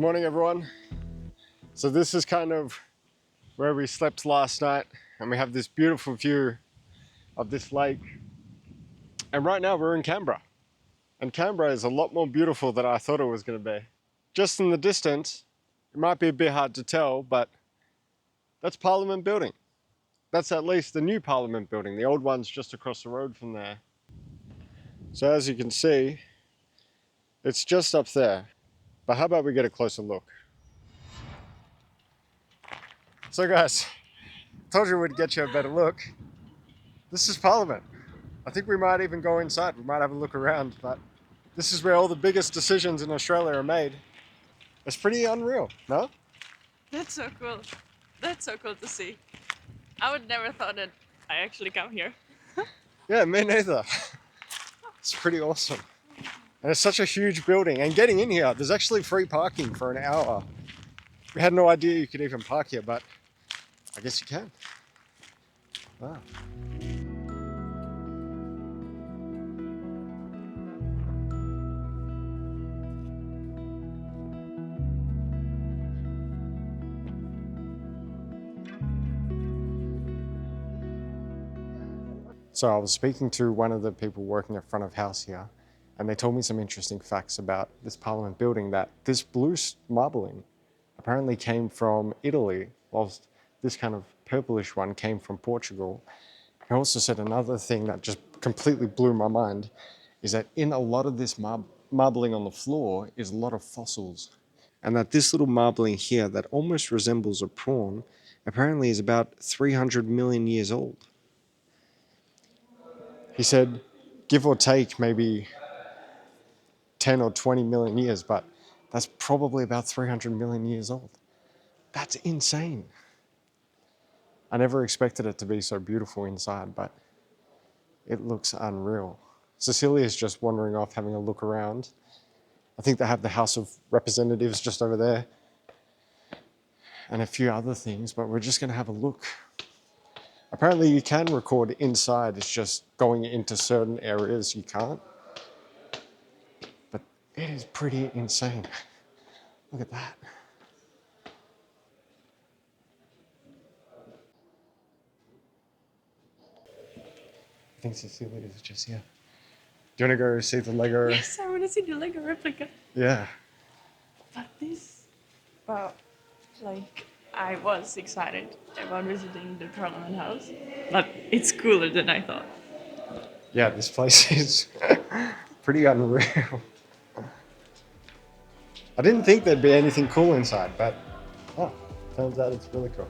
Good morning, everyone. So this is kind of where we slept last night, and we have this beautiful view of this lake. And right now we're in Canberra. And Canberra is a lot more beautiful than I thought it was going to be. Just in the distance, it might be a bit hard to tell, but that's Parliament Building. That's at least the new Parliament Building. The old one's just across the road from there. So as you can see, it's just up there. But how about we get a closer look? So guys, told you we'd get you a better look. This is Parliament. I think we might even go inside. We might have a look around, but this is where all the biggest decisions in Australia are made. It's pretty unreal, no? That's so cool. That's so cool to see. I would never thought that I actually come here. Yeah, me neither. It's pretty awesome. And it's such a huge building. And getting in here, there's actually free parking for an hour. We had no idea you could even park here, but I guess you can. Wow. So I was speaking to one of the people working at front of house here, and they told me some interesting facts about this Parliament building, that this blue marbling apparently came from Italy, whilst this kind of purplish one came from Portugal. He also said another thing that just completely blew my mind is that in a lot of this marbling on the floor is a lot of fossils. And that this little marbling here that almost resembles a prawn apparently is about 300 million years old. He said, give or take maybe 10 or 20 million years, but that's probably about 300 million years old. That's insane. I never expected it to be so beautiful inside, but it looks unreal. Cecilia's just wandering off, having a look around. I think they have the House of Representatives just over there and a few other things, but we're just going to have a look. Apparently you can record inside, it's just going into certain areas you can't. But it is pretty insane. Look at that. I think Cecilia is just here. Do you want to go see the Lego? Yes, I want to see the Lego replica. Yeah. But this, well, like, I was excited about visiting the Parliament House, but it's cooler than I thought. Yeah, this place is pretty unreal. I didn't think there'd be anything cool inside, but turns out it's really cool.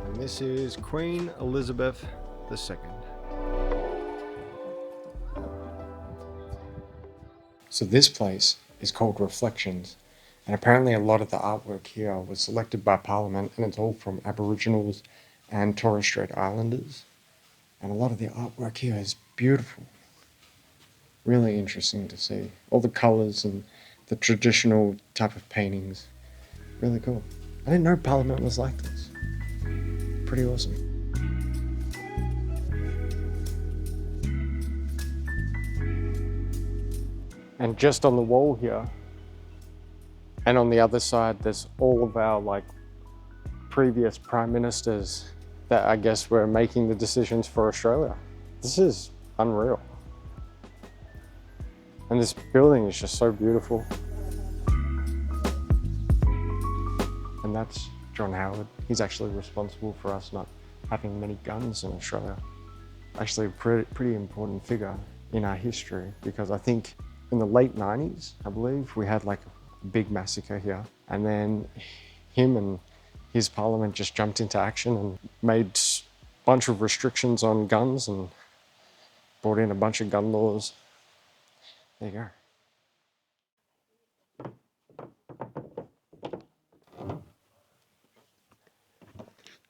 And this is Queen Elizabeth II. So this place is called Reflections, and apparently a lot of the artwork here was selected by Parliament, and it's all from Aboriginals and Torres Strait Islanders. And a lot of the artwork here is beautiful. Really interesting to see. All the colours and the traditional type of paintings. Really cool. I didn't know Parliament was like this. Pretty awesome. And just on the wall here, and on the other side, there's all of our previous prime ministers that I guess were making the decisions for Australia. This is unreal. And this building is just so beautiful. And that's John Howard. He's actually responsible for us not having many guns in Australia. Actually a pretty important figure in our history, because I think in the late 90s, I believe, we had a big massacre here. And then him and his parliament just jumped into action and made a bunch of restrictions on guns and brought in a bunch of gun laws. There you go.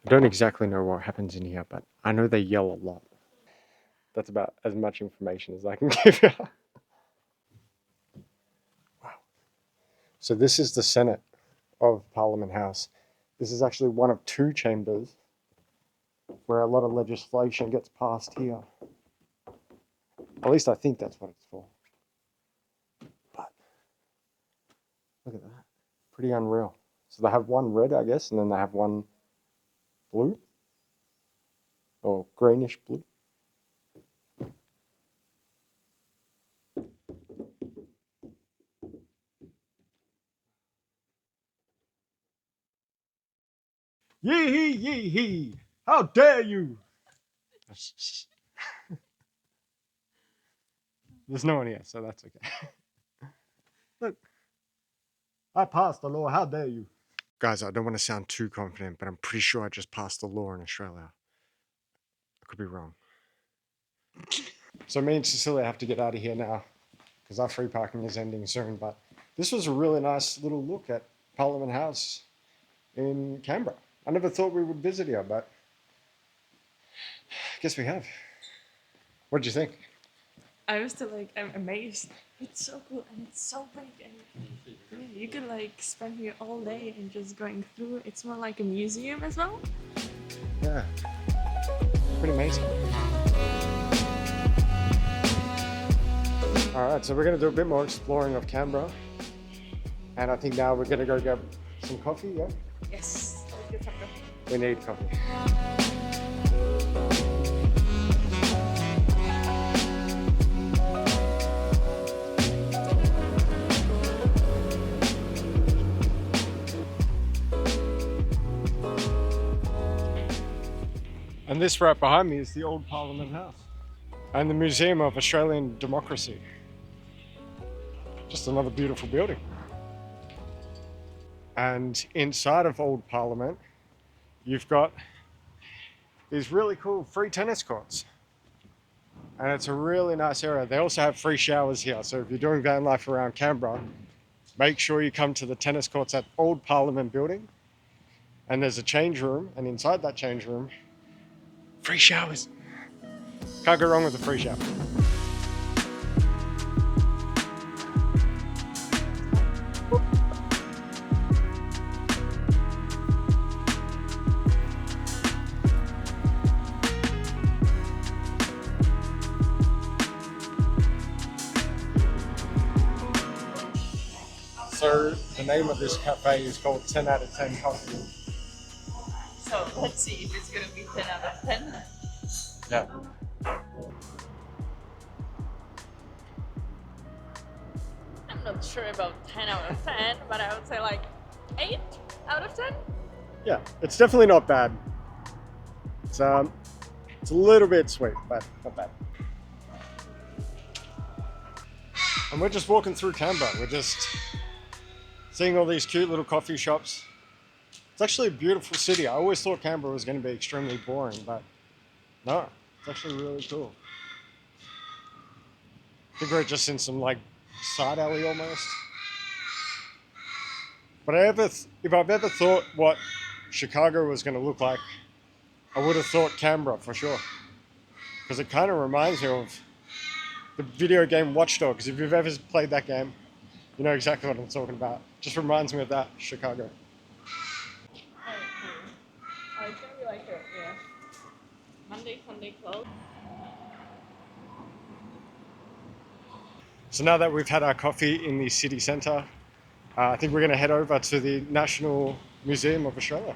I don't exactly know what happens in here, but I know they yell a lot. That's about as much information as I can give you. Wow. So this is the Senate of Parliament House. This is actually one of two chambers where a lot of legislation gets passed here. At least I think that's what it's for. But look at that. Pretty unreal. So they have one red, I guess, and then they have one blue or greenish blue. Yee hee, yee hee! How dare you! There's no one here, so that's okay. Look, I passed the law. How dare you? Guys, I don't want to sound too confident, but I'm pretty sure I just passed the law in Australia. I could be wrong. So me and Cecilia have to get out of here now because our free parking is ending soon. But this was a really nice little look at Parliament House in Canberra. I never thought we would visit here, but I guess we have. What did you think? I was still like, I'm amazed. It's so cool and it's so big, and yeah, you could like spend here all day and just going through. It's more like a museum as well. Yeah, pretty amazing. All right, so we're going to do a bit more exploring of Canberra. And I think now we're going to go get some coffee, yeah? Yes, let's get some coffee. We need coffee. And this right behind me is the old Parliament House and the Museum of Australian Democracy. Just another beautiful building. And inside of Old Parliament, you've got these really cool free tennis courts. And it's a really nice area. They also have free showers here. So if you're doing van life around Canberra, make sure you come to the tennis courts at Old Parliament building. And there's a change room. And inside that change room, free showers. Can't go wrong with a free shower. So the name of this cafe is called 10 out of 10 coffee. So let's see if it's gonna be 10 out of 10. Yeah. I'm not sure about 10 out of 10, but I would say like 8 out of 10. Yeah, it's definitely not bad. It's a little bit sweet, but not bad. And we're just walking through Canberra. We're just seeing all these cute little coffee shops. It's actually a beautiful city. I always thought Canberra was going to be extremely boring, but no, it's actually really cool. I think we're just in some like side alley almost. But if I've ever thought what Chicago was going to look like, I would have thought Canberra for sure. Because it kind of reminds me of the video game Watch Dogs. If you've ever played that game, you know exactly what I'm talking about. Just reminds me of that, Chicago. Oh, it's gonna be like a, yeah. Monday, Sunday close. So now that we've had our coffee in the city centre, I think we're going to head over to the National Museum of Australia.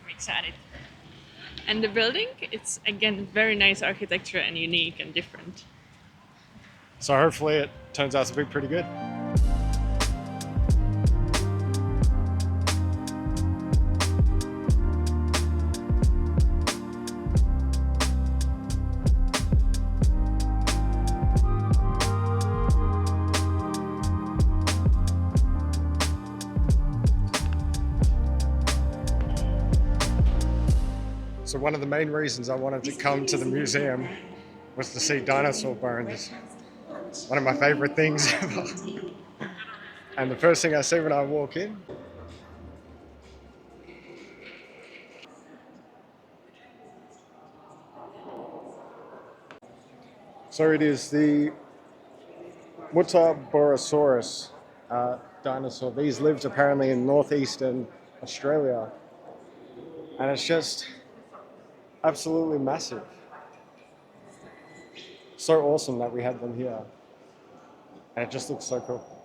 I'm excited. And the building, it's again very nice architecture and unique and different. So hopefully it turns out to be pretty good. So one of the main reasons I wanted to come to the museum was to see dinosaur bones. One of my favorite things ever. And the first thing I see when I walk in, so it is the Mutaborosaurus dinosaur. These lived apparently in northeastern Australia And it's just absolutely massive. So awesome that we had them here. And it just looks so cool.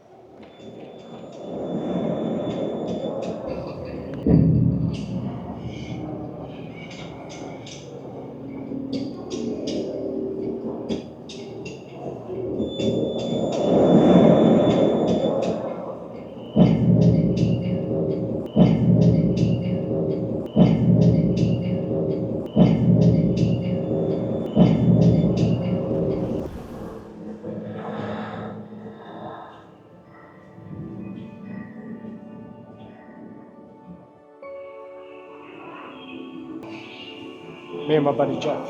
Me and my buddy Jeff.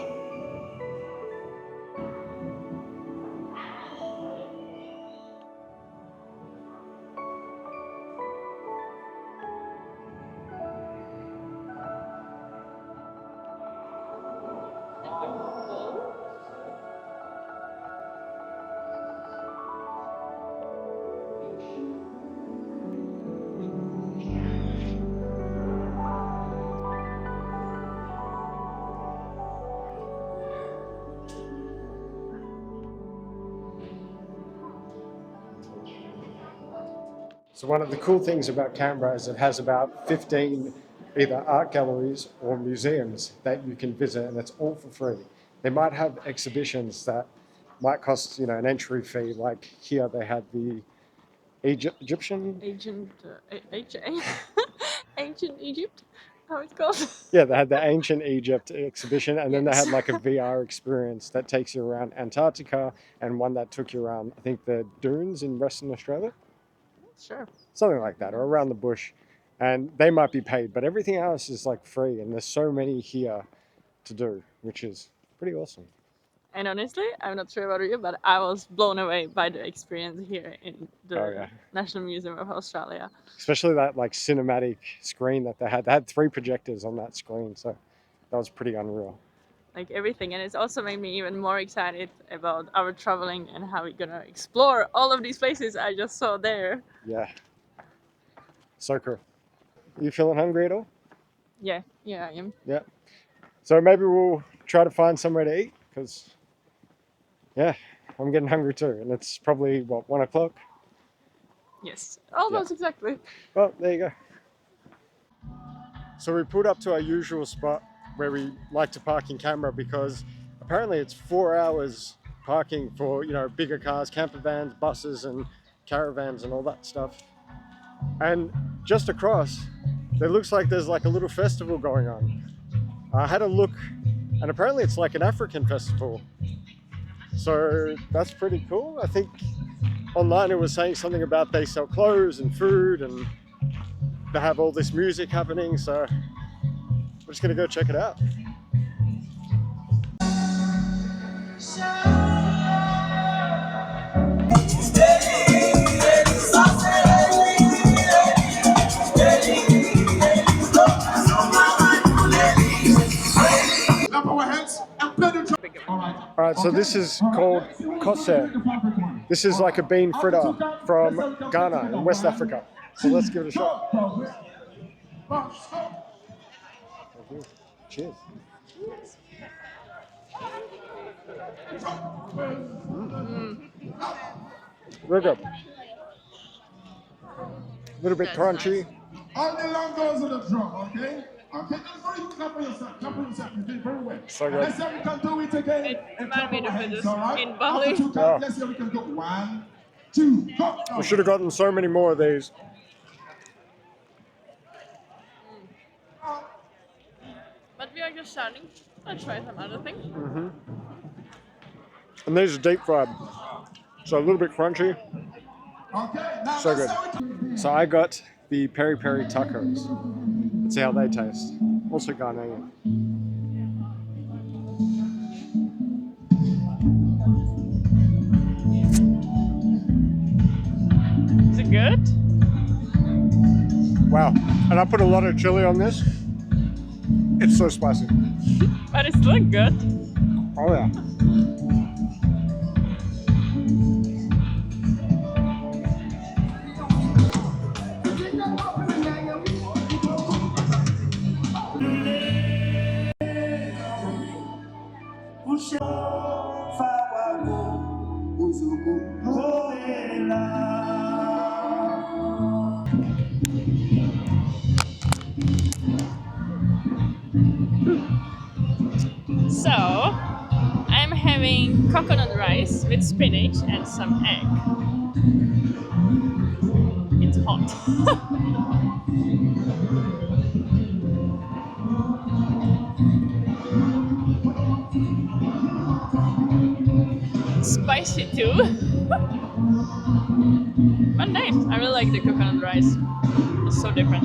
So one of the cool things about Canberra is it has about 15 either art galleries or museums that you can visit, and it's all for free. They might have exhibitions that might cost, an entry fee. Like here, they had the Egyptian. Ancient Egypt, how it's called? Yeah, they had the ancient Egypt exhibition, and then they had like a VR experience that takes you around Antarctica, and one that took you around, I think, the dunes in Western Australia. Sure. Something like that, or around the bush, and they might be paid, but everything else is like free, and there's so many here to do, which is pretty awesome. And honestly, I'm not sure about you, but I was blown away by the experience here in the National Museum of Australia. Especially that like cinematic screen that they had. They had 3 projectors on that screen, so that was pretty unreal. Like everything, and it's also made me even more excited about our traveling and how we're gonna explore all of these places I just saw there. Yeah. So cool. Are you feeling hungry at all? Yeah, I am. Yeah. So maybe we'll try to find somewhere to eat, because, yeah, I'm getting hungry too. And it's probably, 1 o'clock? Yes, almost exactly. Well, there you go. So we pulled up to our usual spot where we like to park in Canberra, because apparently it's 4 hours parking for, bigger cars, camper vans, buses and caravans and all that stuff. And just across, there looks like there's like a little festival going on. I had a look, and apparently it's like an African festival. So that's pretty cool. I think online it was saying something about they sell clothes and food, and they have all this music happening. So we're just gonna go check it out. All right, so this is called kose. This is like a bean fritter from Ghana in West Africa. So let's give it a shot. Cheers. Real good. A little bit crunchy. All the long goes with the drum, okay? Okay, that's you clap for yourself. Clap for yourself. You did very well. So good. Let's see if we can do it again. It And clap reminded our me of hands, this all right? in Bali. After 2 times, let's see if we can go. 1, 2, go. We should have gotten so many more of these. But we are just starting. Let's try some other things. And these are deep fried. So a little bit crunchy. Okay, now So let's good. see what So I got the peri peri tacos. Let's see how they taste. Also Ghanaian. Is it good? Wow. And I put a lot of chili on this. It's so spicy. But it's still good. Oh yeah. So, I'm having coconut rice with spinach and some egg. It's hot. Spicy too. But nice. I really like the coconut rice. It's so different.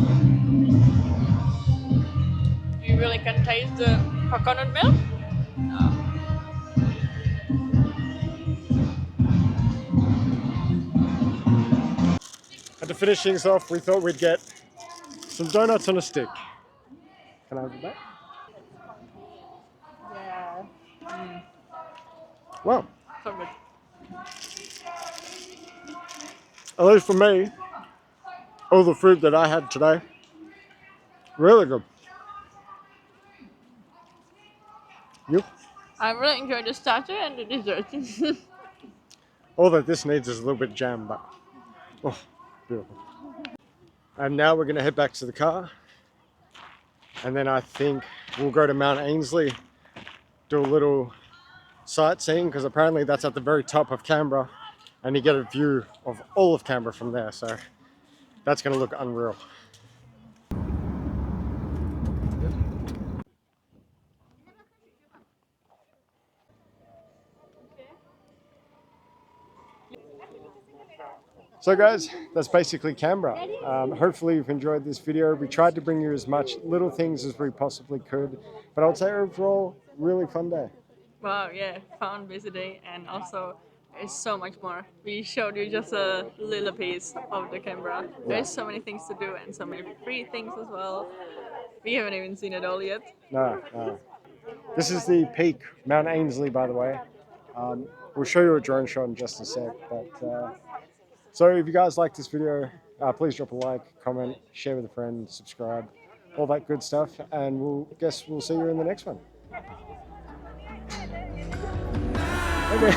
You really can taste the coconut milk. And to finish things off, we thought we'd get some donuts on a stick. Can I have that? Yeah. Well, So good. at least for me, all the food that I had today, really good. You? I really enjoyed the starter and the dessert. All that this needs is a little bit of jam, but oh, beautiful. And now we're going to head back to the car, and then I think we'll go to Mount Ainsley, do a little sightseeing, because apparently that's at the very top of Canberra, and you get a view of all of Canberra from there, so that's going to look unreal. So guys, that's basically Canberra. Hopefully you've enjoyed this video. We tried to bring you as much little things as we possibly could, but I would say overall, really fun day. Wow, yeah, fun visiting, and also there's so much more. We showed you just a little piece of the Canberra. There's so many things to do and so many free things as well. We haven't even seen it all yet. No, no. This is the peak, Mount Ainsley, by the way. We'll show you a drone shot in just a sec, but so if you guys like this video, please drop a like, comment, share with a friend, subscribe, all that good stuff, and we'll see you in the next one. Okay,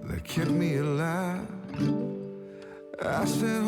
That kept me alive. I said,